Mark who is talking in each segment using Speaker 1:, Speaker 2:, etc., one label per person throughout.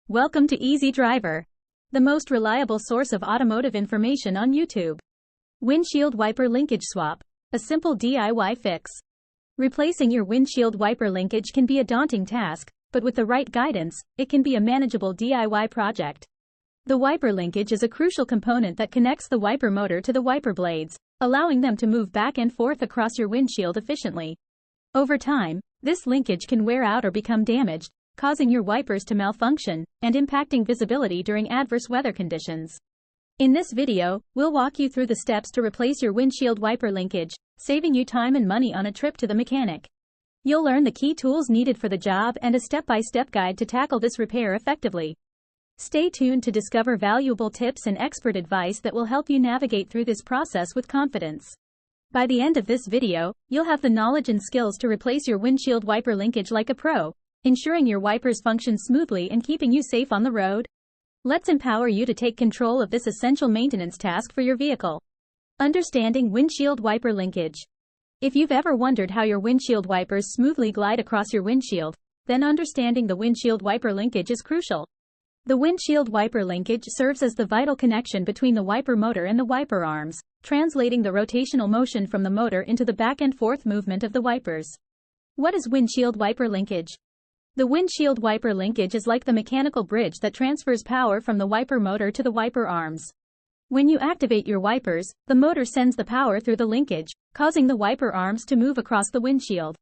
Speaker 1: Welcome to Easy Driver, the most reliable source of automotive information on YouTube. Windshield Wiper Linkage Swap, a simple DIY fix. Replacing your windshield wiper linkage can be a daunting task, but with the right guidance, it can be a manageable DIY project. The wiper linkage is a crucial component that connects the wiper motor to the wiper blades, allowing them to move back and forth across your windshield efficiently. Over time, this linkage can wear out or become damaged, causing your wipers to malfunction and impacting visibility during adverse weather conditions. In this video, we'll walk you through the steps to replace your windshield wiper linkage, saving you time and money on a trip to the mechanic. You'll learn the key tools needed for the job and a step-by-step guide to tackle this repair effectively. Stay tuned to discover valuable tips and expert advice that will help you navigate through this process with confidence. By the end of this video, you'll have the knowledge and skills to replace your windshield wiper linkage like a pro, ensuring your wipers function smoothly and keeping you safe on the road. Let's empower you to take control of this essential maintenance task for your vehicle. Understanding windshield wiper linkage. If you've ever wondered how your windshield wipers smoothly glide across your windshield, then understanding the windshield wiper linkage is crucial. The windshield wiper linkage serves as the vital connection between the wiper motor and the wiper arms, translating the rotational motion from the motor into the back and forth movement of the wipers. What is windshield wiper linkage? The windshield wiper linkage is like the mechanical bridge that transfers power from the wiper motor to the wiper arms. When you activate your wipers, the motor sends the power through the linkage, causing the wiper arms to move across the windshield.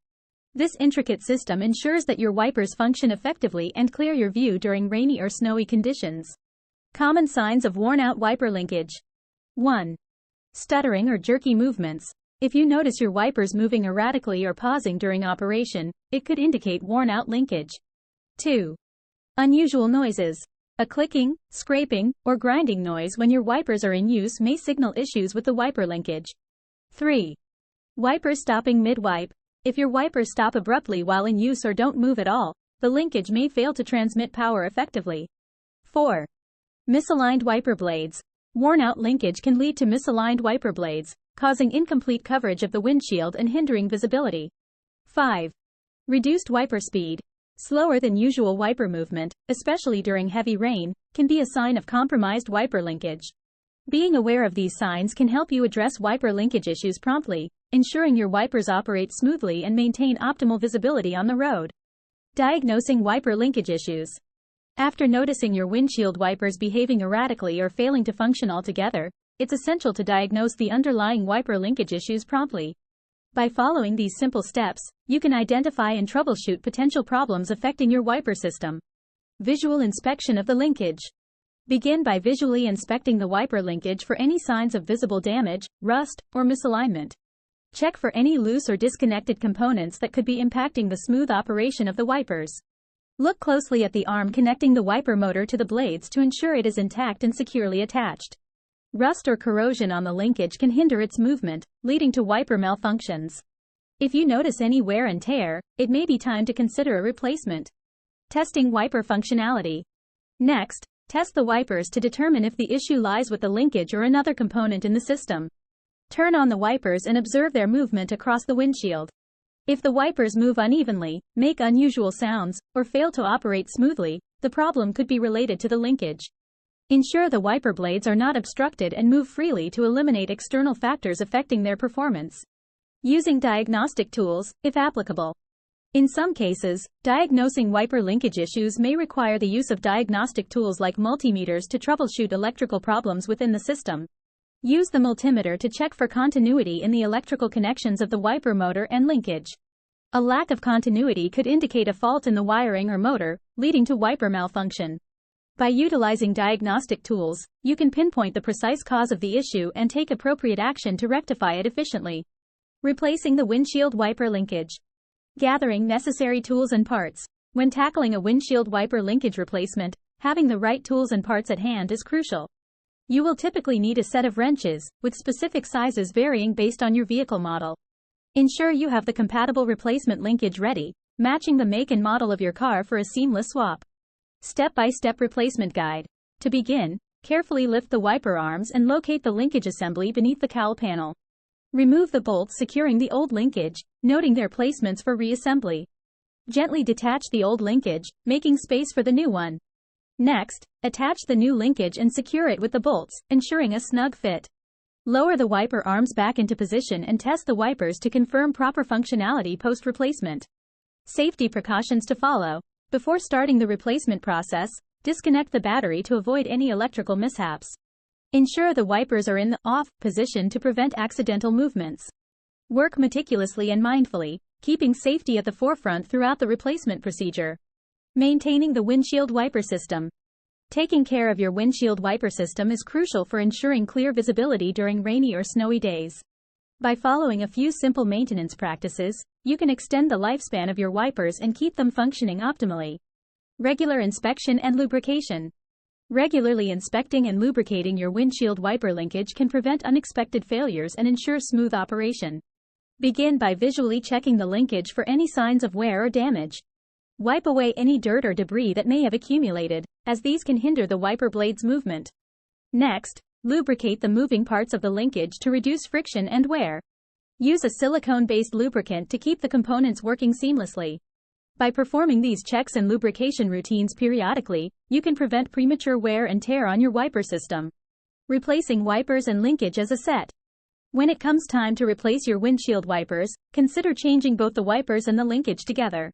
Speaker 1: This intricate system ensures that your wipers function effectively and clear your view during rainy or snowy conditions. Common signs of worn-out wiper linkage. 1. Stuttering or jerky movements. If you notice your wipers moving erratically or pausing during operation, it could indicate worn-out linkage. 2. Unusual noises. A clicking, scraping, or grinding noise when your wipers are in use may signal issues with the wiper linkage. 3. Wipers stopping mid-wipe. If your wipers stop abruptly while in use or don't move at all, the linkage may fail to transmit power effectively. 4. Misaligned wiper blades. Worn-out linkage can lead to misaligned wiper blades, causing incomplete coverage of the windshield and hindering visibility. 5. Reduced wiper speed. Slower than usual wiper movement, especially during heavy rain, can be a sign of compromised wiper linkage. Being aware of these signs can help you address wiper linkage issues promptly, ensuring your wipers operate smoothly and maintain optimal visibility on the road. Diagnosing wiper linkage issues. After noticing your windshield wipers behaving erratically or failing to function altogether, it's essential to diagnose the underlying wiper linkage issues promptly. By following these simple steps, you can identify and troubleshoot potential problems affecting your wiper system. Visual inspection of the linkage. Begin by visually inspecting the wiper linkage for any signs of visible damage, rust, or misalignment. Check for any loose or disconnected components that could be impacting the smooth operation of the wipers. Look closely at the arm connecting the wiper motor to the blades to ensure it is intact and securely attached. Rust or corrosion on the linkage can hinder its movement, leading to wiper malfunctions. If you notice any wear and tear, it may be time to consider a replacement. Testing wiper functionality. Next, test the wipers to determine if the issue lies with the linkage or another component in the system. Turn on the wipers and observe their movement across the windshield. If the wipers move unevenly, make unusual sounds, or fail to operate smoothly, the problem could be related to the linkage. Ensure the wiper blades are not obstructed and move freely to eliminate external factors affecting their performance. Using diagnostic tools, if applicable. In some cases, diagnosing wiper linkage issues may require the use of diagnostic tools like multimeters to troubleshoot electrical problems within the system. Use the multimeter to check for continuity in the electrical connections of the wiper motor and linkage. A lack of continuity could indicate a fault in the wiring or motor, leading to wiper malfunction. By utilizing diagnostic tools, you can pinpoint the precise cause of the issue and take appropriate action to rectify it efficiently. Replacing the windshield wiper linkage. Gathering necessary tools and parts. When tackling a windshield wiper linkage replacement, having the right tools and parts at hand is crucial. You will typically need a set of wrenches, with specific sizes varying based on your vehicle model. Ensure you have the compatible replacement linkage ready, matching the make and model of your car for a seamless swap. Step-by-step replacement guide. To begin, carefully lift the wiper arms and locate the linkage assembly beneath the cowl panel. Remove the bolts securing the old linkage, noting their placements for reassembly. Gently detach the old linkage, making space for the new one. Next, attach the new linkage and secure it with the bolts, ensuring a snug fit. Lower the wiper arms back into position and test the wipers to confirm proper functionality post-replacement. Safety precautions to follow. Before starting the replacement process, disconnect the battery to avoid any electrical mishaps. Ensure the wipers are in the off position to prevent accidental movements. Work meticulously and mindfully, keeping safety at the forefront throughout the replacement procedure. Maintaining the windshield wiper system. Taking care of your windshield wiper system is crucial for ensuring clear visibility during rainy or snowy days. By following a few simple maintenance practices, you can extend the lifespan of your wipers and keep them functioning optimally. Regular inspection and lubrication. Regularly inspecting and lubricating your windshield wiper linkage can prevent unexpected failures and ensure smooth operation. Begin by visually checking the linkage for any signs of wear or damage. Wipe away any dirt or debris that may have accumulated, as these can hinder the wiper blade's movement. Next, lubricate the moving parts of the linkage to reduce friction and wear. Use a silicone-based lubricant to keep the components working seamlessly. By performing these checks and lubrication routines periodically, you can prevent premature wear and tear on your wiper system. Replacing wipers and linkage as a set. When it comes time to replace your windshield wipers, consider changing both the wipers and the linkage together.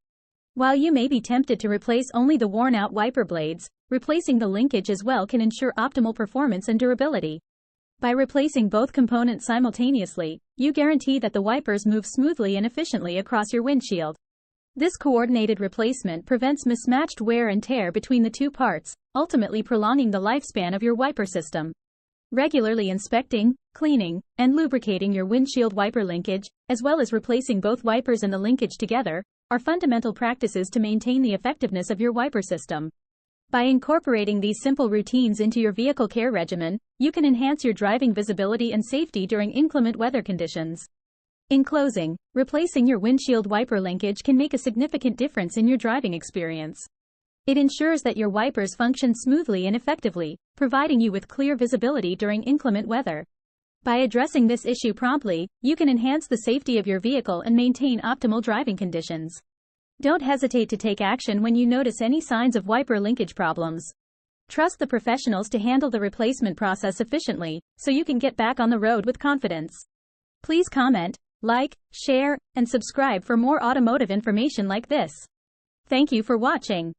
Speaker 1: While you may be tempted to replace only the worn-out wiper blades, replacing the linkage as well can ensure optimal performance and durability. By replacing both components simultaneously, you guarantee that the wipers move smoothly and efficiently across your windshield. This coordinated replacement prevents mismatched wear and tear between the two parts, ultimately prolonging the lifespan of your wiper system. Regularly inspecting, cleaning, and lubricating your windshield wiper linkage, as well as replacing both wipers and the linkage together, are fundamental practices to maintain the effectiveness of your wiper system. By incorporating these simple routines into your vehicle care regimen, you can enhance your driving visibility and safety during inclement weather conditions. In closing, replacing your windshield wiper linkage can make a significant difference in your driving experience. It ensures that your wipers function smoothly and effectively, providing you with clear visibility during inclement weather. By addressing this issue promptly, you can enhance the safety of your vehicle and maintain optimal driving conditions. Don't hesitate to take action when you notice any signs of wiper linkage problems. Trust the professionals to handle the replacement process efficiently, so you can get back on the road with confidence. Please comment, like, share, and subscribe for more automotive information like this. Thank you for watching.